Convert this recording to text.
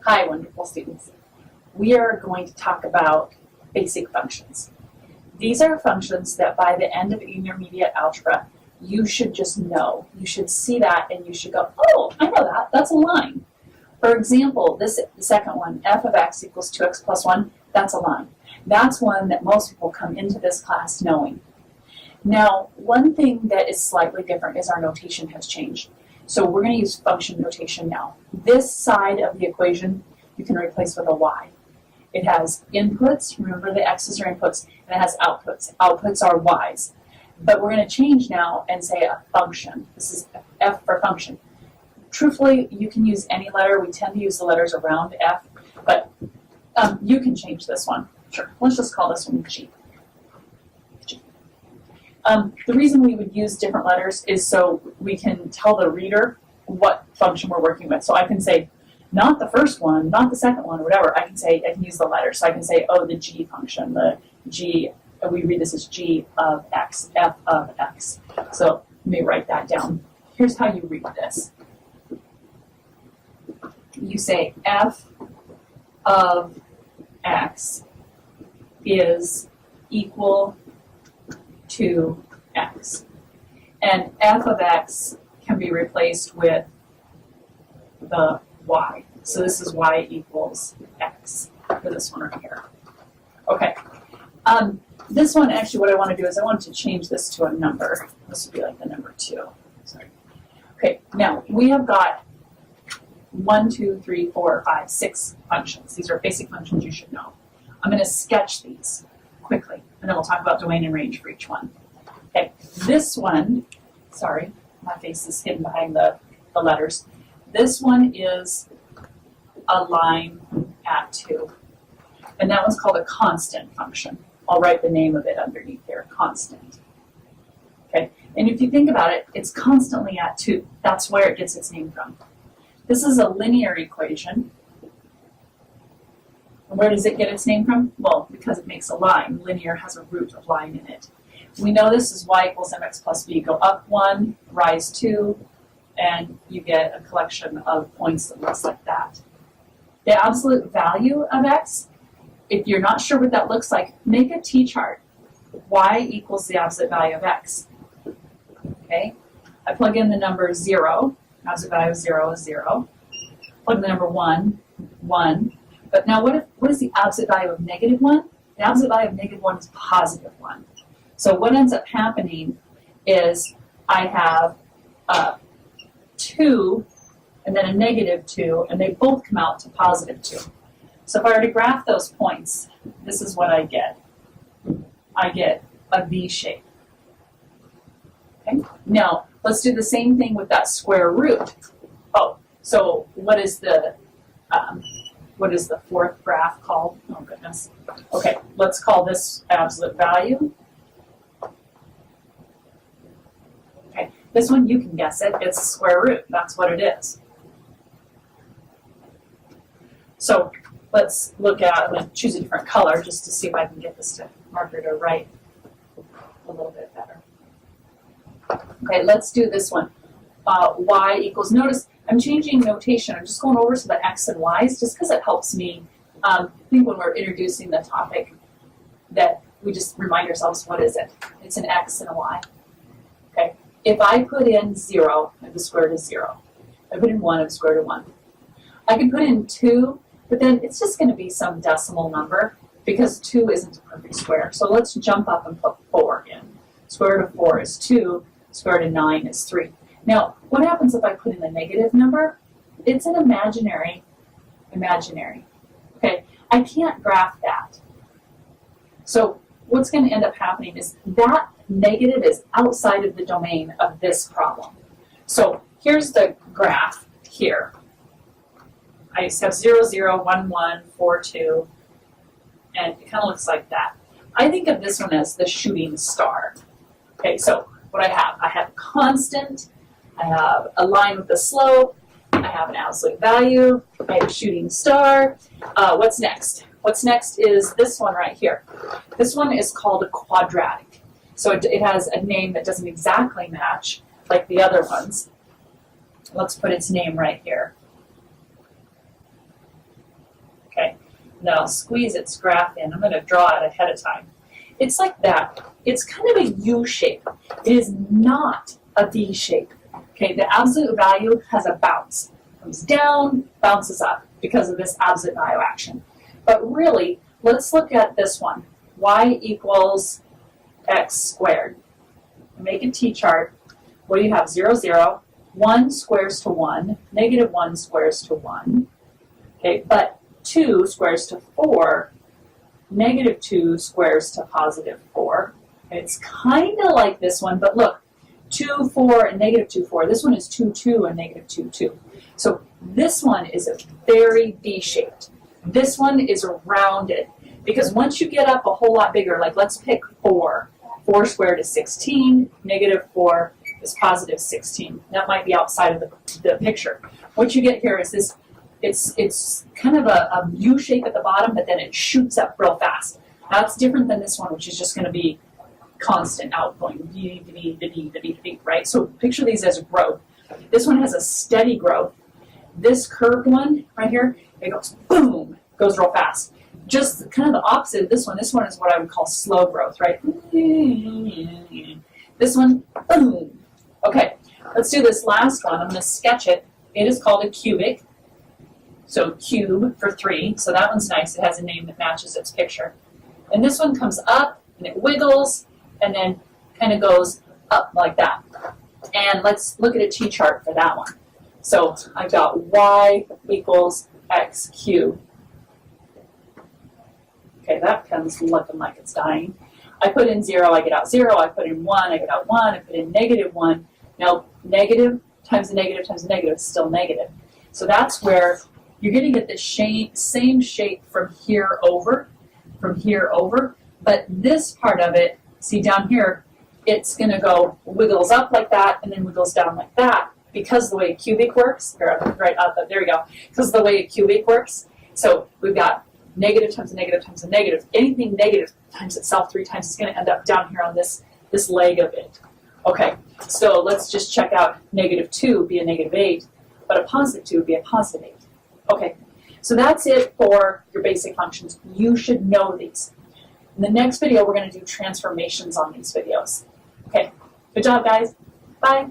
Hi, wonderful students. We are going to talk about basic functions. These are functions that by the end of intermediate algebra, you should just know. You should see that and you should go, oh, I know that, that's a line. For example, this second one, f of x equals 2x plus 1, that's a line. That's one that most people come into this class knowing. Now, one thing that is slightly different is our notation has changed. So we're going to use function notation now. This side of the equation you can replace with a y. It has inputs, remember the x's are inputs, and it has outputs. Outputs are y's. But we're going to change now and say a function. This is f for function. Truthfully, you can use any letter. We tend to use the letters around f, but you can change this one. Sure, let's just call this one g. The reason we would use different letters is so we can tell the reader what function we're working with. So I can say, not the first one, not the second one, whatever. I can use the letters. So I can say, oh, the g function, the g, we read this as g of x, f of x. So let me write that down. Here's how you read this. You say f of x is equal to x. And f of x can be replaced with the y. So this is y equals x for this one right here. Okay. This one, actually, what I want to do is I want to change this to a number. This would be like the number 2. Sorry. Okay, now we have got 1, 2, 3, 4, 5, 6 functions. These are basic functions you should know. I'm going to sketch these quickly, and then we'll talk about domain and range for each one. Okay, this one, sorry, my face is hidden behind the letters. This one is a line at 2, and that one's called a constant function. I'll write the name of it underneath here, constant. Okay, and if you think about it, it's constantly at 2. That's where it gets its name from. This is a linear equation. And where does it get its name from? Well, because it makes a line. Linear has a root of line in it. We know this is y equals mx plus b. Go up 1, rise 2, and you get a collection of points that looks like that. The absolute value of x, if you're not sure what that looks like, make a t-chart. Y equals the absolute value of x. Okay? I plug in the number 0. Absolute value of 0 is 0. Plug in the number 1, 1. But now what is the absolute value of negative 1? The absolute value of negative 1 is positive 1. So what ends up happening is I have 2 and then a negative 2, and they both come out to positive 2. So if I were to graph those points, this is what I get. I get a V shape. Okay? Now, let's do the same thing with that square root. Oh, so what is the fourth graph called? Oh, goodness. Okay, let's call this absolute value. Okay, this one, you can guess it. It's square root. That's what it is. So let's look at, I'm going to choose a different color just to see if I can get this marker to write a little bit better. Okay, let's do this one. Y equals, notice I'm changing notation. I'm just going over to the x and y's just because it helps me think when we're introducing the topic that we just remind ourselves, what is it? It's an x and a y. Okay, if I put in 0, I have the square root of 0. If I put in 1, I have the square root of 1. I can put in 2, but then it's just going to be some decimal number because 2 isn't a perfect square. So let's jump up and put 4 in. Square root of 4 is 2. Square root of 9 is 3. Now, what happens if I put in a negative number? It's an imaginary. Okay, I can't graph that. So what's going to end up happening is that negative is outside of the domain of this problem. So here's the graph here. I just have 0, 0, 1, 1, 4, 2, and it kind of looks like that. I think of this one as the shooting star. Okay, so what I have constant, I have a line with a slope, I have an absolute value, I have a shooting star. What's next? What's next is this one right here. This one is called a quadratic. So it has a name that doesn't exactly match like the other ones. Let's put its name right here. and then I'll squeeze its graph in. I'm going to draw it ahead of time. It's like that. It's kind of a U shape. It is not a V shape. Okay, the absolute value has a bounce. Comes down, bounces up because of this absolute value action. But really, let's look at this one. Y equals x squared. Make a t-chart. What do you have? 0, 0. 1 squares to 1. Negative 1 squares to 1. Okay, but 2 squares to 4. Negative 2 squares to positive 4. It's kind of like this one, but look, 2, 4, and negative 2, 4. This one is 2, 2, and negative 2, 2. So this one is a very V-shaped. This one is rounded, because once you get up a whole lot bigger, like let's pick 4. 4 squared is 16, negative 4 is positive 16. That might be outside of the picture. What you get here is this, it's kind of a U shape at the bottom, but then it shoots up real fast. That's different than this one, which is just going to be constant outgoing, right? So picture these as growth. This one has a steady growth. This curved one right here, it goes boom, goes real fast. Just kind of the opposite of this one. This one is what I would call slow growth, right? This one, boom. Okay, let's do this last one. I'm going to sketch it. It is called a cubic. So cube for 3. So that one's nice. It has a name that matches its picture. And this one comes up and it wiggles and then kind of goes up like that. And let's look at a t-chart for that one. So I've got y equals x cubed. Okay, that comes looking like it's dying. I put in 0, I get out 0. I put in 1, I get out 1. I put in negative 1. Now, negative times a negative times a negative is still negative. So that's where you're going to get the same shape from here over, but this part of it, see down here, it's going to go wiggles up like that and then wiggles down like that because the way a cubic works, there we go, because the way a cubic works. So we've got negative times a negative times a negative. Anything negative times itself 3 times is going to end up down here on this leg of it. Okay, so let's just check out negative 2 would be a negative 8, but a positive 2 would be a positive 8. Okay, so that's it for your basic functions. You should know these. In the next video, we're going to do transformations on these videos. Okay, good job, guys. Bye.